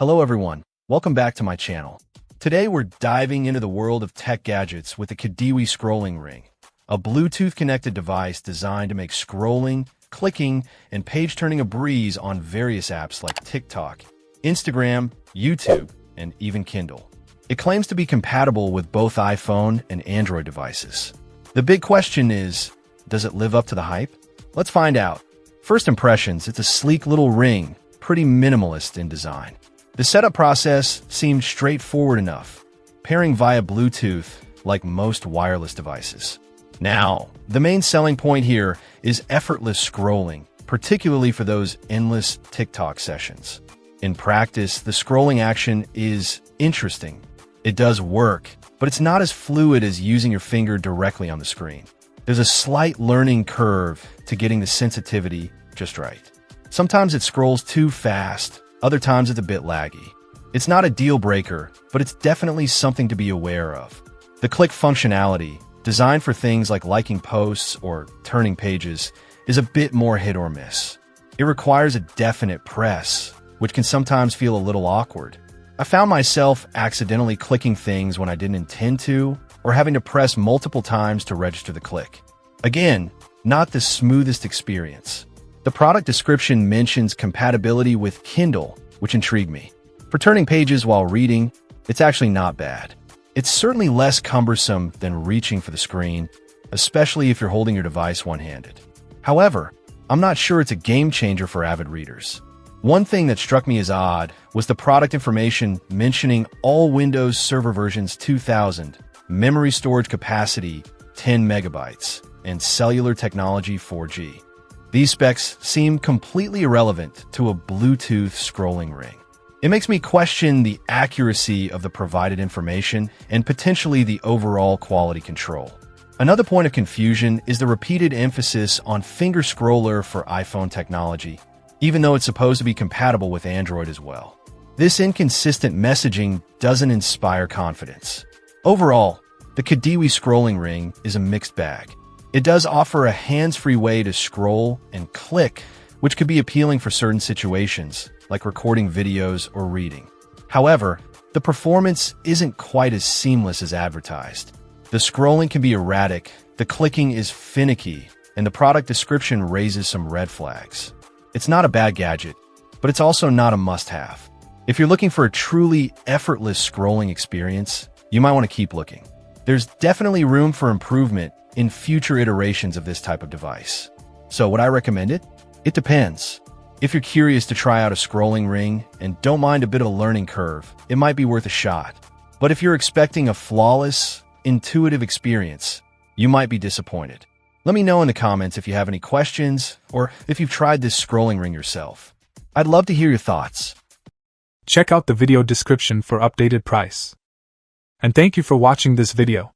Hello everyone, welcome back to my channel. Today we're diving into the world of tech gadgets with the Cadiwe scrolling ring, a Bluetooth-connected device designed to make scrolling, clicking, and page-turning a breeze on various apps like TikTok, Instagram, YouTube, and even Kindle. It claims to be compatible with both iPhone and Android devices. The big question is, does it live up to the hype? Let's find out. First impressions, it's a sleek little ring, pretty minimalist in design. The setup process seemed straightforward enough, pairing via Bluetooth like most wireless devices. Now, the main selling point here is effortless scrolling, particularly for those endless TikTok sessions. In practice, the scrolling action is interesting. It does work, but it's not as fluid as using your finger directly on the screen. There's a slight learning curve to getting the sensitivity just right. Sometimes it scrolls too fast, other times it's a bit laggy. It's not a deal breaker, but it's definitely something to be aware of. The click functionality, designed for things like liking posts or turning pages, is a bit more hit or miss. It requires a definite press, which can sometimes feel a little awkward. I found myself accidentally clicking things when I didn't intend to, or having to press multiple times to register the click. Again, not the smoothest experience. The product description mentions compatibility with Kindle, which intrigued me. For turning pages while reading, it's actually not bad. It's certainly less cumbersome than reaching for the screen, especially if you're holding your device one-handed. However, I'm not sure it's a game changer for avid readers. One thing that struck me as odd was the product information mentioning all Windows Server versions 2000, memory storage capacity 10 megabytes, and cellular technology 4G. These specs seem completely irrelevant to a Bluetooth scrolling ring. It makes me question the accuracy of the provided information and potentially the overall quality control. Another point of confusion is the repeated emphasis on finger scroller for iPhone technology, even though it's supposed to be compatible with Android as well. This inconsistent messaging doesn't inspire confidence. Overall, the Cadiwe scrolling ring is a mixed bag. It does offer a hands-free way to scroll and click, which could be appealing for certain situations, like recording videos or reading. However, the performance isn't quite as seamless as advertised. The scrolling can be erratic, the clicking is finicky, and the product description raises some red flags. It's not a bad gadget, but it's also not a must-have. If you're looking for a truly effortless scrolling experience, you might want to keep looking. There's definitely room for improvement in future iterations of this type of device. So would I recommend it? It depends. If you're curious to try out a scrolling ring and don't mind a bit of a learning curve, it might be worth a shot. But if you're expecting a flawless, intuitive experience, you might be disappointed. Let me know in the comments if you have any questions or if you've tried this scrolling ring yourself. I'd love to hear your thoughts. Check out the video description for updated price. And thank you for watching this video.